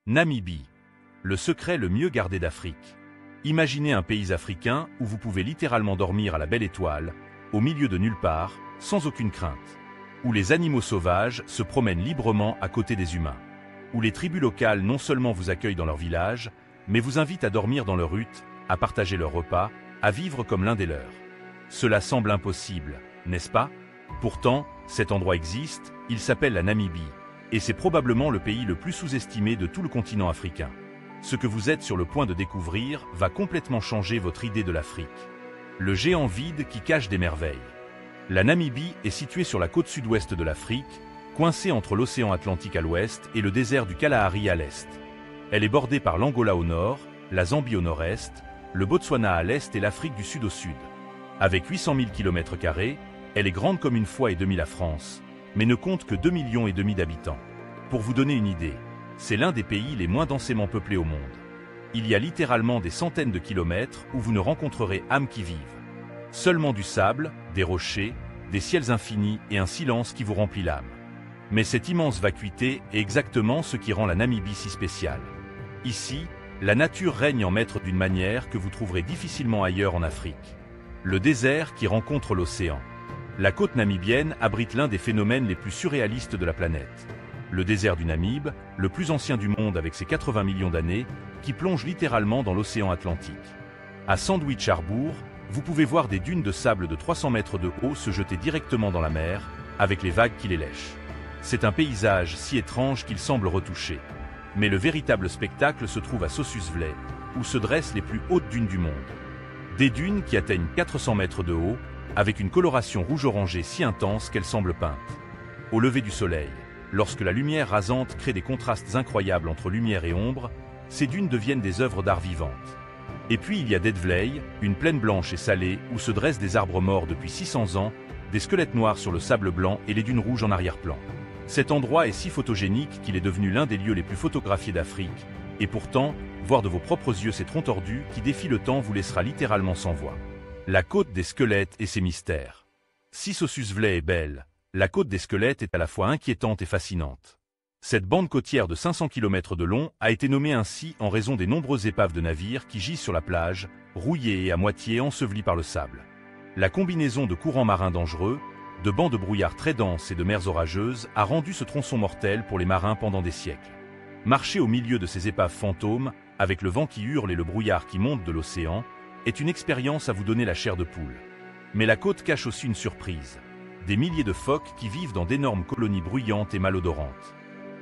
Namibie. Le secret le mieux gardé d'Afrique. Imaginez un pays africain où vous pouvez littéralement dormir à la belle étoile, au milieu de nulle part, sans aucune crainte. Où les animaux sauvages se promènent librement à côté des humains. Où les tribus locales non seulement vous accueillent dans leur village, mais vous invitent à dormir dans leur hutte, à partager leurs repas, à vivre comme l'un des leurs. Cela semble impossible, n'est-ce pas? Pourtant, cet endroit existe, il s'appelle la Namibie, et c'est probablement le pays le plus sous-estimé de tout le continent africain. Ce que vous êtes sur le point de découvrir va complètement changer votre idée de l'Afrique. Le géant vide qui cache des merveilles. La Namibie est située sur la côte sud-ouest de l'Afrique, coincée entre l'océan Atlantique à l'ouest et le désert du Kalahari à l'est. Elle est bordée par l'Angola au nord, la Zambie au nord-est, le Botswana à l'est et l'Afrique du Sud au sud. Avec 800 000 km², elle est grande comme une fois et demie la France, mais ne compte que 2,5 millions d'habitants. Pour vous donner une idée, c'est l'un des pays les moins densément peuplés au monde. Il y a littéralement des centaines de kilomètres où vous ne rencontrerez âme qui vive. Seulement du sable, des rochers, des ciels infinis et un silence qui vous remplit l'âme. Mais cette immense vacuité est exactement ce qui rend la Namibie si spéciale. Ici, la nature règne en maître d'une manière que vous trouverez difficilement ailleurs en Afrique. Le désert qui rencontre l'océan. La côte namibienne abrite l'un des phénomènes les plus surréalistes de la planète. Le désert du Namib, le plus ancien du monde avec ses 80 millions d'années, qui plonge littéralement dans l'océan Atlantique. À Sandwich Harbour, vous pouvez voir des dunes de sable de 300 mètres de haut se jeter directement dans la mer, avec les vagues qui les lèchent. C'est un paysage si étrange qu'il semble retouché. Mais le véritable spectacle se trouve à Sossusvlei, où se dressent les plus hautes dunes du monde. Des dunes qui atteignent 400 mètres de haut, avec une coloration rouge-orangée si intense qu'elle semble peinte. Au lever du soleil, lorsque la lumière rasante crée des contrastes incroyables entre lumière et ombre, ces dunes deviennent des œuvres d'art vivantes. Et puis il y a Deadvlei, une plaine blanche et salée où se dressent des arbres morts depuis 600 ans, des squelettes noirs sur le sable blanc et les dunes rouges en arrière-plan. Cet endroit est si photogénique qu'il est devenu l'un des lieux les plus photographiés d'Afrique, et pourtant, voir de vos propres yeux ces troncs tordus qui défient le temps vous laissera littéralement sans voix. La côte des squelettes et ses mystères. Si Sossusvlei est belle, la côte des squelettes est à la fois inquiétante et fascinante. Cette bande côtière de 500 km de long a été nommée ainsi en raison des nombreuses épaves de navires qui gisent sur la plage, rouillées et à moitié ensevelies par le sable. La combinaison de courants marins dangereux, de bancs de brouillard très denses et de mers orageuses a rendu ce tronçon mortel pour les marins pendant des siècles. Marcher au milieu de ces épaves fantômes, avec le vent qui hurle et le brouillard qui monte de l'océan, est une expérience à vous donner la chair de poule. Mais la côte cache aussi une surprise. Des milliers de phoques qui vivent dans d'énormes colonies bruyantes et malodorantes.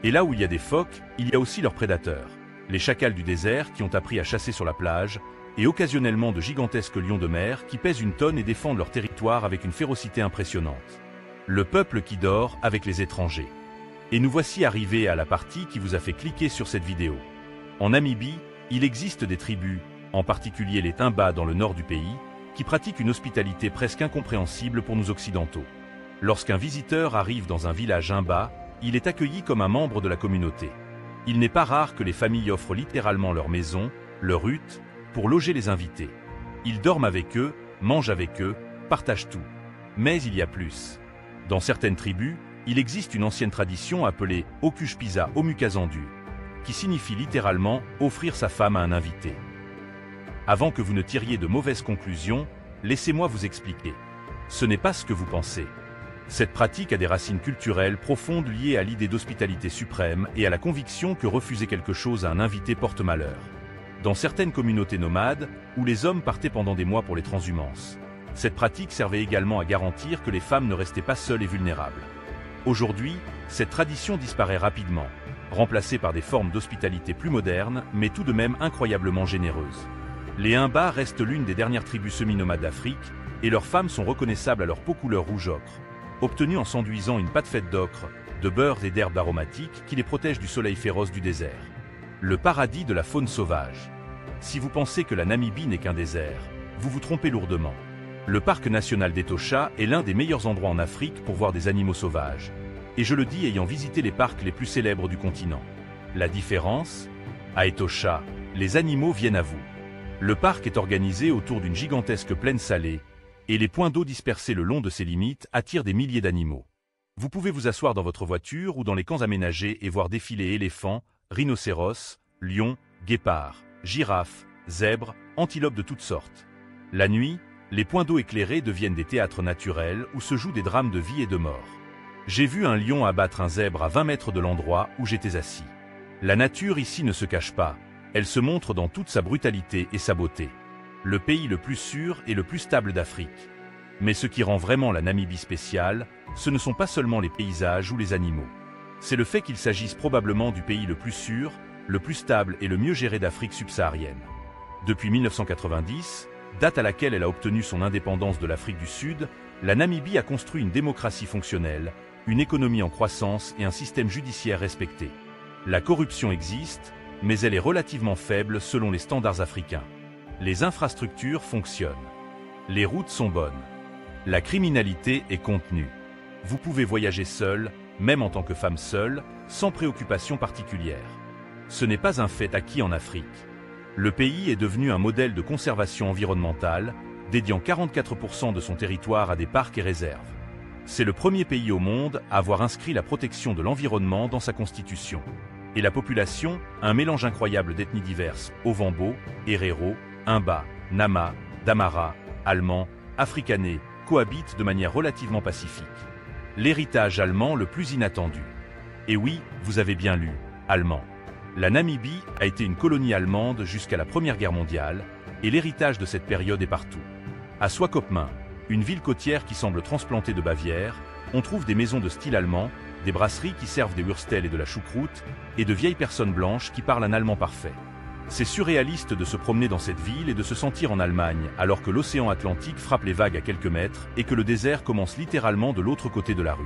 Et là où il y a des phoques, il y a aussi leurs prédateurs. Les chacals du désert qui ont appris à chasser sur la plage, et occasionnellement de gigantesques lions de mer qui pèsent une tonne et défendent leur territoire avec une férocité impressionnante. Le peuple qui dort avec les étrangers. Et nous voici arrivés à la partie qui vous a fait cliquer sur cette vidéo. En Namibie, il existe des tribus, en particulier les Timba dans le nord du pays, qui pratiquent une hospitalité presque incompréhensible pour nous occidentaux. Lorsqu'un visiteur arrive dans un village Imba, il est accueilli comme un membre de la communauté. Il n'est pas rare que les familles offrent littéralement leur maison, leur hutte, pour loger les invités. Ils dorment avec eux, mangent avec eux, partagent tout. Mais il y a plus. Dans certaines tribus, il existe une ancienne tradition appelée Okushpisa Omukazandu, qui signifie littéralement offrir sa femme à un invité. Avant que vous ne tiriez de mauvaises conclusions, laissez-moi vous expliquer. Ce n'est pas ce que vous pensez. Cette pratique a des racines culturelles profondes liées à l'idée d'hospitalité suprême et à la conviction que refuser quelque chose à un invité porte malheur. Dans certaines communautés nomades, où les hommes partaient pendant des mois pour les transhumances, cette pratique servait également à garantir que les femmes ne restaient pas seules et vulnérables. Aujourd'hui, cette tradition disparaît rapidement, remplacée par des formes d'hospitalité plus modernes, mais tout de même incroyablement généreuses. Les Imba restent l'une des dernières tribus semi-nomades d'Afrique, et leurs femmes sont reconnaissables à leur peau couleur rouge ocre, obtenue en s'enduisant une pâte faite d'ocre, de beurre et d'herbes aromatiques qui les protègent du soleil féroce du désert. Le paradis de la faune sauvage. Si vous pensez que la Namibie n'est qu'un désert, vous vous trompez lourdement. Le parc national d'Etosha est l'un des meilleurs endroits en Afrique pour voir des animaux sauvages. Et je le dis ayant visité les parcs les plus célèbres du continent. La différence? À Etosha, les animaux viennent à vous. Le parc est organisé autour d'une gigantesque plaine salée, et les points d'eau dispersés le long de ses limites attirent des milliers d'animaux. Vous pouvez vous asseoir dans votre voiture ou dans les camps aménagés et voir défiler éléphants, rhinocéros, lions, guépards, girafes, zèbres, antilopes de toutes sortes. La nuit, les points d'eau éclairés deviennent des théâtres naturels où se jouent des drames de vie et de mort. J'ai vu un lion abattre un zèbre à 20 mètres de l'endroit où j'étais assis. La nature ici ne se cache pas, elle se montre dans toute sa brutalité et sa beauté. Le pays le plus sûr et le plus stable d'Afrique. Mais ce qui rend vraiment la Namibie spéciale, ce ne sont pas seulement les paysages ou les animaux. C'est le fait qu'il s'agisse probablement du pays le plus sûr, le plus stable et le mieux géré d'Afrique subsaharienne. Depuis 1990, date à laquelle elle a obtenu son indépendance de l'Afrique du Sud, la Namibie a construit une démocratie fonctionnelle, une économie en croissance et un système judiciaire respecté. La corruption existe, mais elle est relativement faible selon les standards africains. Les infrastructures fonctionnent. Les routes sont bonnes. La criminalité est contenue. Vous pouvez voyager seul, même en tant que femme seule, sans préoccupation particulière. Ce n'est pas un fait acquis en Afrique. Le pays est devenu un modèle de conservation environnementale, dédiant 44% de son territoire à des parcs et réserves. C'est le premier pays au monde à avoir inscrit la protection de l'environnement dans sa constitution. Et la population, un mélange incroyable d'ethnies diverses, Ovambo, Herero, Imba, Nama, Damara, Allemands, Afrikaners, cohabitent de manière relativement pacifique. L'héritage allemand le plus inattendu. Et oui, vous avez bien lu, allemand. La Namibie a été une colonie allemande jusqu'à la Première Guerre mondiale, et l'héritage de cette période est partout. À Swakopmund, une ville côtière qui semble transplantée de Bavière, on trouve des maisons de style allemand, des brasseries qui servent des Würstel et de la choucroute, et de vieilles personnes blanches qui parlent un allemand parfait. C'est surréaliste de se promener dans cette ville et de se sentir en Allemagne, alors que l'océan Atlantique frappe les vagues à quelques mètres et que le désert commence littéralement de l'autre côté de la rue.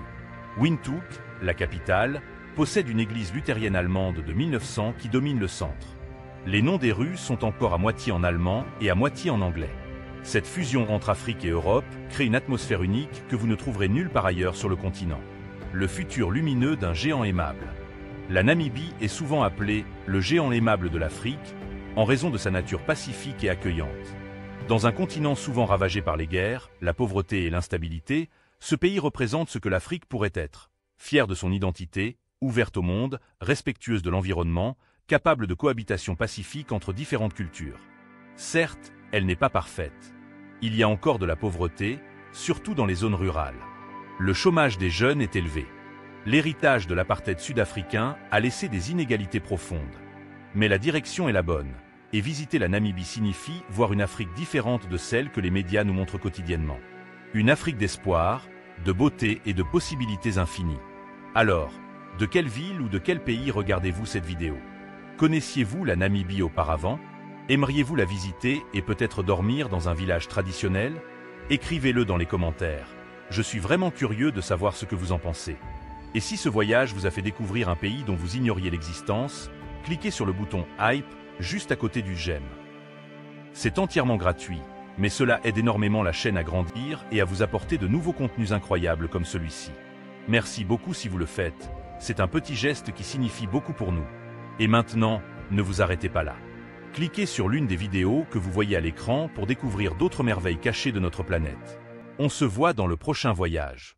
Windhoek, la capitale, possède une église luthérienne allemande de 1900 qui domine le centre. Les noms des rues sont encore à moitié en allemand et à moitié en anglais. Cette fusion entre Afrique et Europe crée une atmosphère unique que vous ne trouverez nulle part ailleurs sur le continent. Le futur lumineux d'un géant aimable. La Namibie est souvent appelée le géant aimable de l'Afrique, en raison de sa nature pacifique et accueillante. Dans un continent souvent ravagé par les guerres, la pauvreté et l'instabilité, ce pays représente ce que l'Afrique pourrait être. Fière de son identité, ouverte au monde, respectueuse de l'environnement, capable de cohabitation pacifique entre différentes cultures. Certes, elle n'est pas parfaite. Il y a encore de la pauvreté, surtout dans les zones rurales. Le chômage des jeunes est élevé. L'héritage de l'apartheid sud-africain a laissé des inégalités profondes. Mais la direction est la bonne, et visiter la Namibie signifie voir une Afrique différente de celle que les médias nous montrent quotidiennement. Une Afrique d'espoir, de beauté et de possibilités infinies. Alors, de quelle ville ou de quel pays regardez-vous cette vidéo? Connaissiez-vous la Namibie auparavant? Aimeriez-vous la visiter et peut-être dormir dans un village traditionnel? Écrivez-le dans les commentaires. Je suis vraiment curieux de savoir ce que vous en pensez. Et si ce voyage vous a fait découvrir un pays dont vous ignoriez l'existence, cliquez sur le bouton Hype juste à côté du j'aime. C'est entièrement gratuit, mais cela aide énormément la chaîne à grandir et à vous apporter de nouveaux contenus incroyables comme celui-ci. Merci beaucoup si vous le faites, c'est un petit geste qui signifie beaucoup pour nous. Et maintenant, ne vous arrêtez pas là. Cliquez sur l'une des vidéos que vous voyez à l'écran pour découvrir d'autres merveilles cachées de notre planète. On se voit dans le prochain voyage.